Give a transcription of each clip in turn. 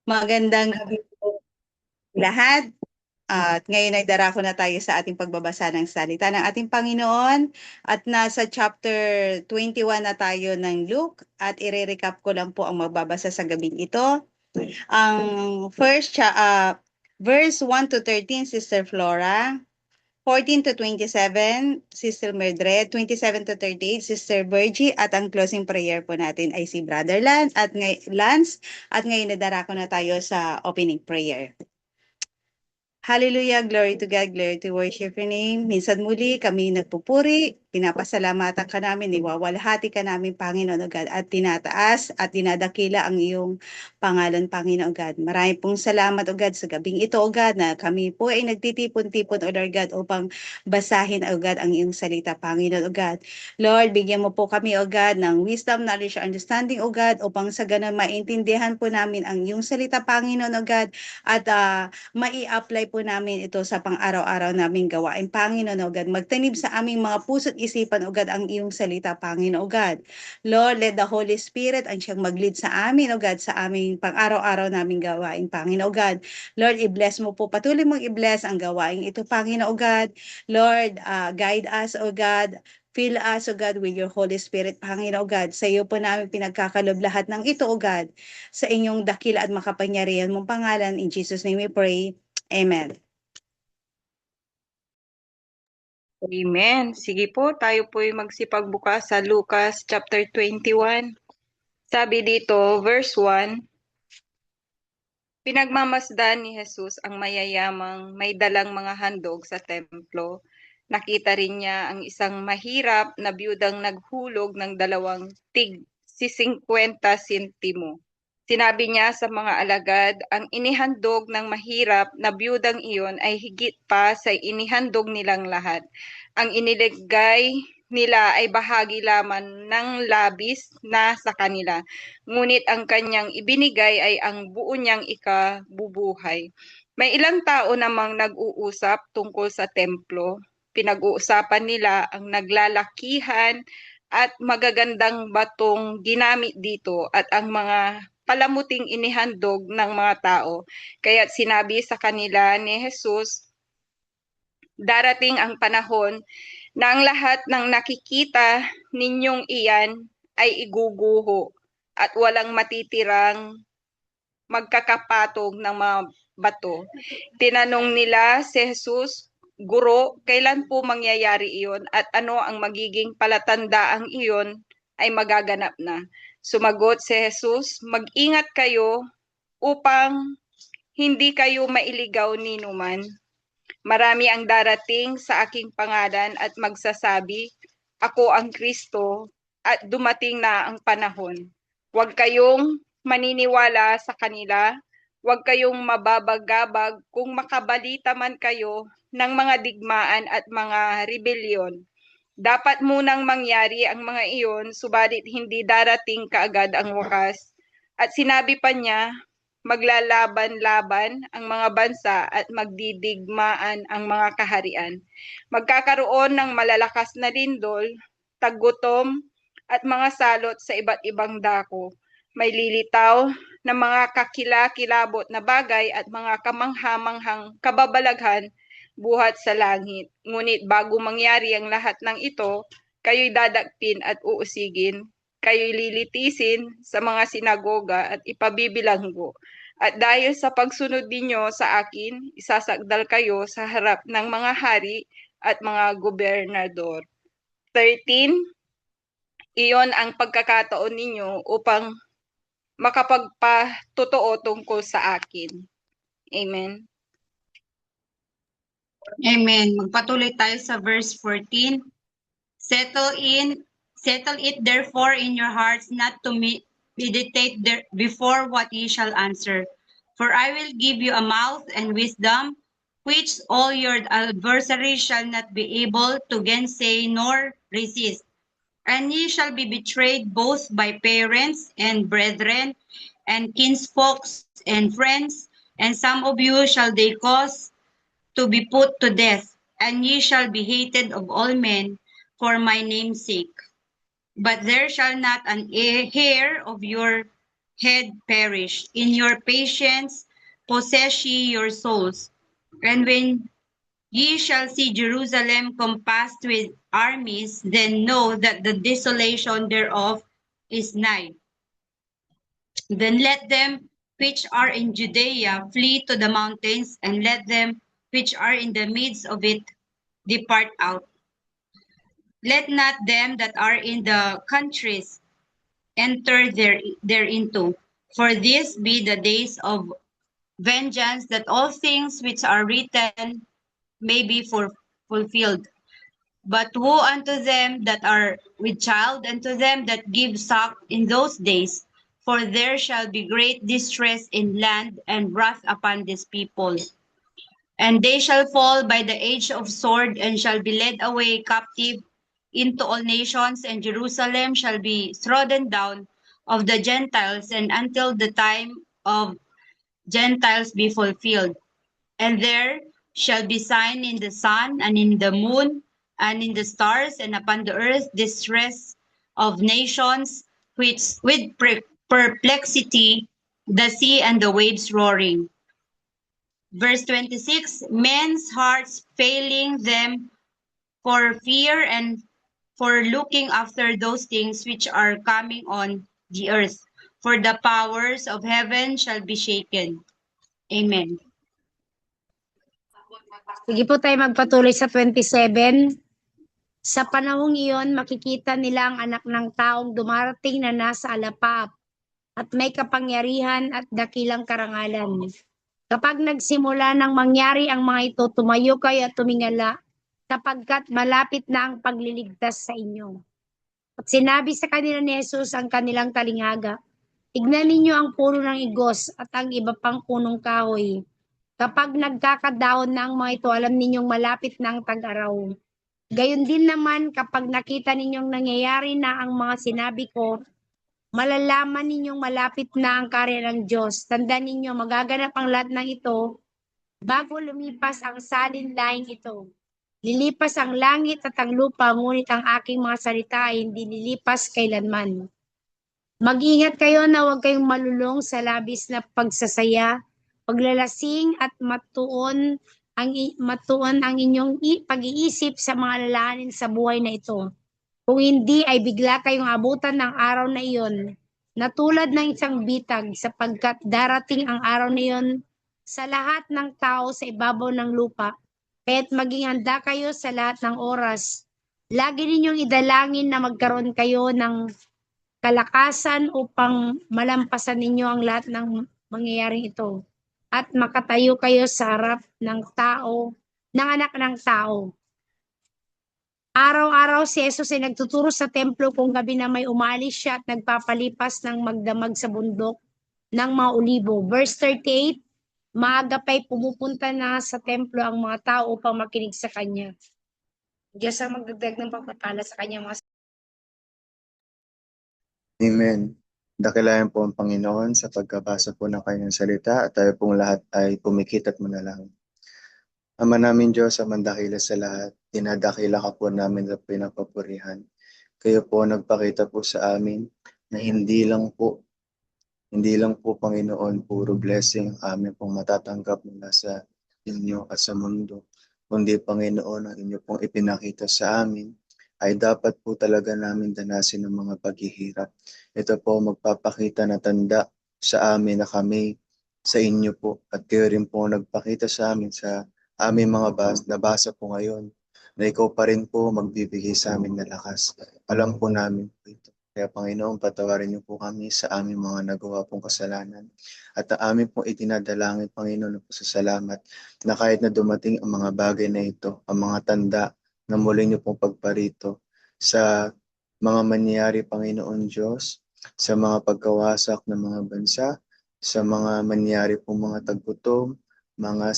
Magandang gabi po lahat. At ngayon ay darako na tayo sa ating pagbabasa ng salita ng ating Panginoon at nasa chapter 21 na tayo ng Luke at i-recap ko lang po ang magbabasa sa gabing ito. Ang verse 1 to 13, Sister Flora. 14 to 27, Sister Mildred. 27 to 38, Sister Virgie. At ang closing prayer po natin ay si Brother Lance. At ngayon nadarako na tayo sa opening prayer. Hallelujah, glory to God, glory to worship your name. Minsan muli kami nagpupuri, pinapasalamatan ka namin, iwawalhati ka namin, Panginoon o God, at tinataas at dinadakila ang iyong pangalan, Panginoon o God. Marami pong salamat o God sa gabing ito o God na kami po ay nagtitipon-tipon o Lord God upang basahin o God ang iyong salita, Panginoon o God. Lord, bigyan mo po kami o God ng wisdom, knowledge, understanding o God upang sa ganun maintindihan po namin ang iyong salita, Panginoon o God, at mai-apply po namin ito sa pang-araw-araw naming gawain. Panginoon, O God, magtanib sa aming mga puso't isipan, O God, ang iyong salita, Panginoon, O God. Lord, let the Holy Spirit ang siyang mag-lead sa amin, O God, sa aming pang-araw-araw naming gawain, Panginoon, O God. Lord, i-bless mo po, patuloy mong i-bless ang gawain ito, Panginoon, O God. Lord, guide us, O God. Fill us, O God, with your Holy Spirit, Panginoon, O God. Sa iyo po namin pinagkakalob lahat ng ito, O God, sa inyong dakila at makapangyarihan mong pangalan. In Jesus' name we pray. Amen. Amen. Sige po, tayo po'y magsipagbukas sa Lucas chapter 21. Sabi dito, verse 1, pinagmamasdan ni Jesus ang mayayamang may dalang mga handog sa templo. Nakita rin niya ang isang mahirap na biyudang naghulog ng 2 tig 50 sentimo. Sinabi niya sa mga alagad, ang inihandog ng mahirap na biyudang iyon ay higit pa sa inihandog nilang lahat. Ang iniligay nila ay bahagi lamang ng labis na sa kanila. Ngunit ang kanyang ibinigay ay ang buo niyang ikabubuhay. May ilang tao namang nag-uusap tungkol sa templo. Pinag-uusapan nila ang naglalakihan at magagandang batong ginamit dito at ang mga palamuting inihandog ng mga tao. Kaya't sinabi sa kanila ni Jesus, darating ang panahon na ang lahat ng nakikita ninyong iyan ay iguguho at walang matitirang magkakapatog ng mga bato. Tinanong nila si Jesus, Guro, kailan po mangyayari iyon at ano ang magiging palatandaang iyon ay magaganap na? Sumagot si Jesus, mag-ingat kayo upang hindi kayo mailigaw ni numan. Marami ang darating sa aking pangalan at magsasabi, ako ang Kristo at dumating na ang panahon. Huwag kayong maniniwala sa kanila, huwag kayong mababagabag kung makabalita man kayo ng mga digmaan at mga rebellion. Dapat munang mangyari ang mga iyon, subalit hindi darating kaagad ang wakas. At sinabi pa niya, maglalaban-laban ang mga bansa at magdidigmaan ang mga kaharian. Magkakaroon ng malalakas na lindol, taggutom, at mga salot sa iba't ibang dako. May lilitaw na mga kakilakilabot na bagay at mga kamanghamanghang kababalaghan buhat sa langit. Ngunit bago mangyari ang lahat ng ito, kayo'y dadakpin at uusigin, kayo'y lilitisin sa mga sinagoga at ipabibilanggo. At dahil sa pagsunod ninyo sa akin, isasagdal kayo sa harap ng mga hari at mga gobernador. 13, iyon ang pagkakataon ninyo upang makapagpatotoo tungkol sa akin. Amen. Amen. Magpatuloy tayo sa verse 14. Settle it therefore in your hearts not to meditate before what ye shall answer. For I will give you a mouth and wisdom, which all your adversaries shall not be able to gainsay nor resist. And ye shall be betrayed both by parents and brethren, and kinsfolks and friends, and some of you shall they cause to be put to death, and ye shall be hated of all men for my name's sake. But there shall not an hair of your head perish. In your patience possess ye your souls. And when ye shall see Jerusalem compassed with armies, then know that the desolation thereof is nigh. Then let them which are in Judea flee to the mountains, and let them which are in the midst of it depart out. Let not them that are in the countries enter thereinto. For this be the days of vengeance, that all things which are written may be fulfilled. But woe unto them that are with child, and to them that give suck in those days, for there shall be great distress in land, and wrath upon this people. And they shall fall by the edge of sword, and shall be led away captive into all nations, and Jerusalem shall be trodden down of the Gentiles, and until the time of Gentiles be fulfilled. And there shall be sign in the sun, and in the moon, and in the stars, and upon the earth distress of nations, which with perplexity the sea and the waves roaring. Verse 26, men's hearts failing them for fear and for looking after those things which are coming on the earth. For the powers of heaven shall be shaken. Amen. Sige po tayo magpatuloy sa 27. Sa panahong iyon, makikita nila ang anak ng taong dumarating na nasa alapap at may kapangyarihan at dakilang karangalan. Kapag nagsimula ng mangyari ang mga ito, tumayo kayo at tumingala, sapagkat malapit na ang pagliligtas sa inyo. At sinabi sa kanila ni Jesus ang kanilang talinghaga, tignan ninyo ang puno ng igos at ang iba pang punong kahoy. Kapag nagkakadaon na ang mga ito, alam ninyong malapit na ang tag-araw. Gayon din naman kapag nakita ninyong nangyayari na ang mga sinabi ko, malalaman ninyong malapit na ang karya ng Diyos. Tandaan ninyo, magaganap ang lahat ng ito bago lumipas ang salinlaing ito. Lilipas ang langit at ang lupa, ngunit ang aking mga salita ay hindi lilipas kailanman. Mag-ingat kayo na huwag kayong malulong sa labis na pagsasaya, paglalasing at matuon ang inyong pag-iisip sa mga alalahanin sa buhay na ito. Kung hindi ay bigla kayong abutan ng araw na iyon na tulad ng isang bitag, sapagkat darating ang araw na iyon sa lahat ng tao sa ibabaw ng lupa. Kaya't maging handa kayo sa lahat ng oras. Lagi ninyong idalangin na magkaroon kayo ng kalakasan upang malampasan ninyo ang lahat ng mangyayaring ito at makatayo kayo sa harap ng tao, ng anak ng tao. Araw-araw si Jesus ay nagtuturo sa templo, kung gabi na may umalis siya at nagpapalipas ng magdamag sa bundok ng mga Olibo. Verse 38, maaga pa'y pumupunta na sa templo ang mga tao upang makinig sa kanya. Diyos ang magdagdag ng pagpapala sa kanya mga. Amen. Dakilayan po ang Panginoon sa pagkabasa po ng kanyang salita at tayo pong lahat ay pumikit at manalangin. Ama namin Diyos, amang dakila sa lahat, dinadakila ka po namin sa pinapapurihan. Kayo po nagpakita po sa amin na hindi lang po Panginoon, puro blessing ang amin pong matatanggap mula sa inyo at sa mundo. Kundi Panginoon, ang inyo pong ipinakita sa amin ay dapat po talaga namin danasin ng mga paghihirap. Ito po magpapakita na tanda sa amin na kami sa inyo po. At kayo rin po nagpakita sa amin sa aming mga nabasa po ngayon na ikaw pa rin po magbibigay sa amin na lakas. Alam po namin po ito. Kaya Panginoon, patawarin niyo po kami sa aming mga nagawa pong kasalanan. At amin pong itinadalangin, Panginoon, na po sa salamat na kahit na dumating ang mga bagay na ito, ang mga tanda na muli niyo pong pagparito sa mga mangyayari, Panginoon Diyos, sa mga pagkawasak ng mga bansa, sa mga mangyayari pong mga taggutom, mga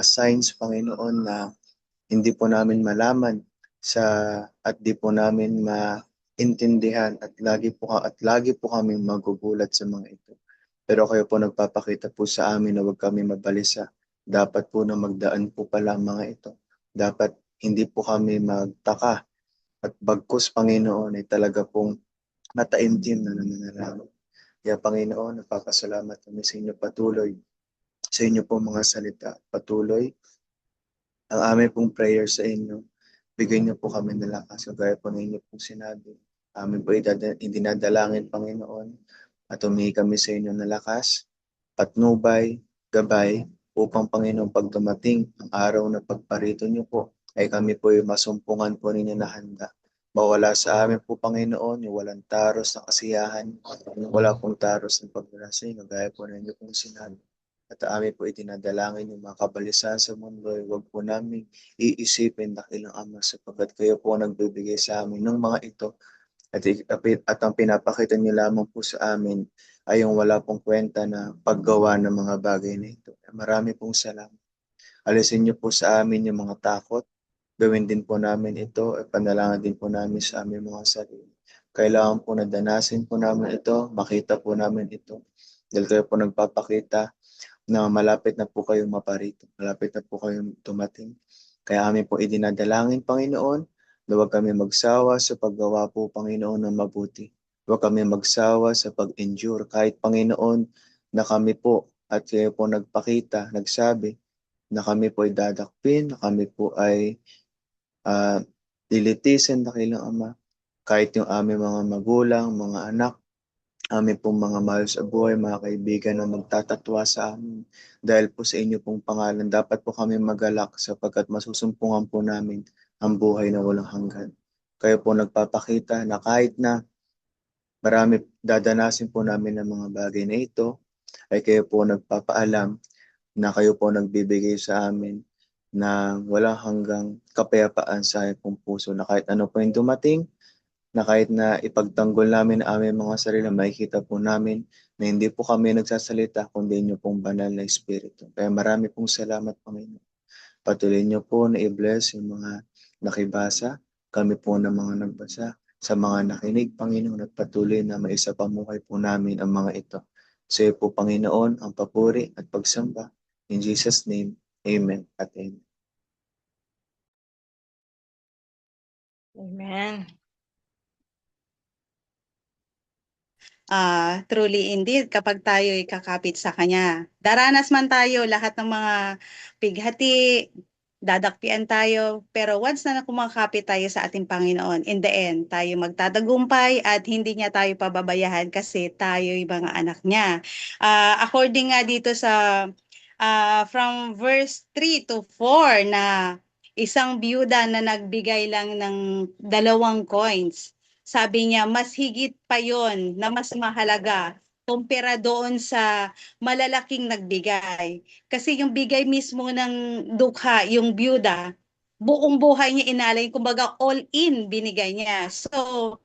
signs, Panginoon, na hindi po namin malaman at di po namin maintindihan at lagi po kami magugulat sa mga ito. Pero kayo po nagpapakita po sa amin na huwag kami mabalisa. Dapat po na magdaan po pala ang mga ito. Dapat hindi po kami magtaka at bagkus, Panginoon, ay talaga pong mataimtim na nananalangin. Kaya Panginoon, napapasalamat kami sa inyo patuloy, sa inyo pong mga salita. Patuloy ang aming pong prayer sa inyo. Bigyan niyo po kami ng lakas. Kagaya po ng inyo pong sinabi. Amin po idinadalangin, Panginoon, at humingi kami sa inyo ng lakas, patnubay, gabay, upang Panginoon pag dumating ang araw na pagparito niyo po, ay kami po ay masumpungan po ninyo na handa. Mawala sa amin po, Panginoon, yung walang taros na kasiyahan, wala pong taros ng pagdarasing, kagaya po ng inyo pong sinabi. At amin po itinadalangin yung mga kabalisan sa mundo, ay huwag po namin iisipin dakilang Ama, sapagkat kayo po nagbibigay sa amin ng mga ito. At ang pinapakita niyo lamang po sa amin ay yung wala pong kwenta na paggawa ng mga bagay na ito. Marami pong salamat. Alisin niyo po sa amin yung mga takot. Gawin din po namin ito at panalangin din po namin sa aming mga sarili. Kailangan po na danasin po namin ito, makita po namin ito. Dahil kayo po nagpapakita na malapit na po kayong maparito, malapit na po kayong tumating. Kaya amin po idinadalangin, Panginoon, na huwag kami magsawa sa paggawa po, Panginoon, ng mabuti. Huwag kami magsawa sa pag-endure. Kahit, Panginoon, na kami po at kayo po nagpakita, nagsabi, na kami po ay dadakpin, na kami po ay dilitisin, dakilang Ama. Kahit yung aming mga magulang, mga anak, amin pong mga mahal sa buhay, mga kaibigan na magtatatwa sa amin. Dahil po sa inyo pong pangalan, dapat po kami magalak sapagkat masusumpungan po namin ang buhay na walang hanggan. Kayo po nagpapakita na kahit na marami dadanasin po namin ng mga bagay na ito, ay kayo po nagpapaalam na kayo po nagbibigay sa amin na walang hanggang kapayapaan sa aming puso, na kahit ano po yung dumating, na kahit na ipagtanggol namin ang aming mga sarili, makikita po namin na hindi po kami nagsasalita, kundi inyo pong banal na Espiritu. Kaya marami pong salamat, Panginoon. Patuloy niyo po na i-bless yung mga nakibasa, kami po ng mga nagbasa, sa mga nakinig, Panginoon, at patuloy na maisapamuhay po namin ang mga ito. Sa iyo po, Panginoon, ang papuri at pagsamba. In Jesus' name, Amen at Amen. Amen. Truly indeed, kapag tayo ay kakapit sa Kanya, daranas man tayo lahat ng mga pighati, dadakpian tayo, pero once na kumakapit tayo sa ating Panginoon, in the end, tayo magtatagumpay at hindi niya tayo pababayahan kasi tayo yung mga anak niya. According nga dito sa from verse 3 to 4 na isang byuda na nagbigay lang ng 2 coins. Sabi niya, mas higit pa yon na mas mahalaga kumpara doon sa malalaking nagbigay. Kasi yung bigay mismo ng dukha, yung byuda, buong buhay niya inalay, kumbaga all in binigay niya. So,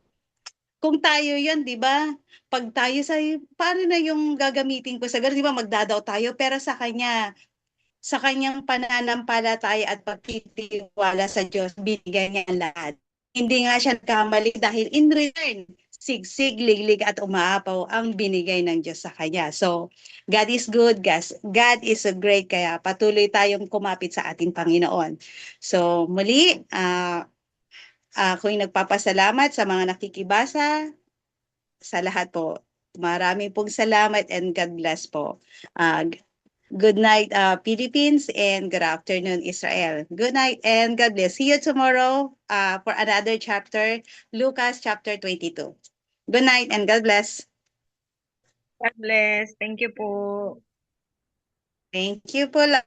kung tayo yan, di ba? Pag tayo sa, paano na yung gagamitin ko sa ganun, di ba? Magdadaw tayo, pero sa kanyang pananampalataya at pagtitiwala sa Diyos, binigay niya ang lahat. Hindi nga siya nagkamali dahil in return, sigsig, liglig at umaapaw ang binigay ng Diyos sa kanya. So, God is good, God is so great, kaya patuloy tayong kumapit sa ating Panginoon. So, muli, ako'y nagpapasalamat sa mga nakikibasa, sa lahat po. Maraming pong salamat and God bless po. Good night, Philippines, and good afternoon, Israel. Good night and God bless. See you tomorrow for another chapter, Lucas chapter 22. Good night and God bless. God bless. Thank you po. Thank you po lang.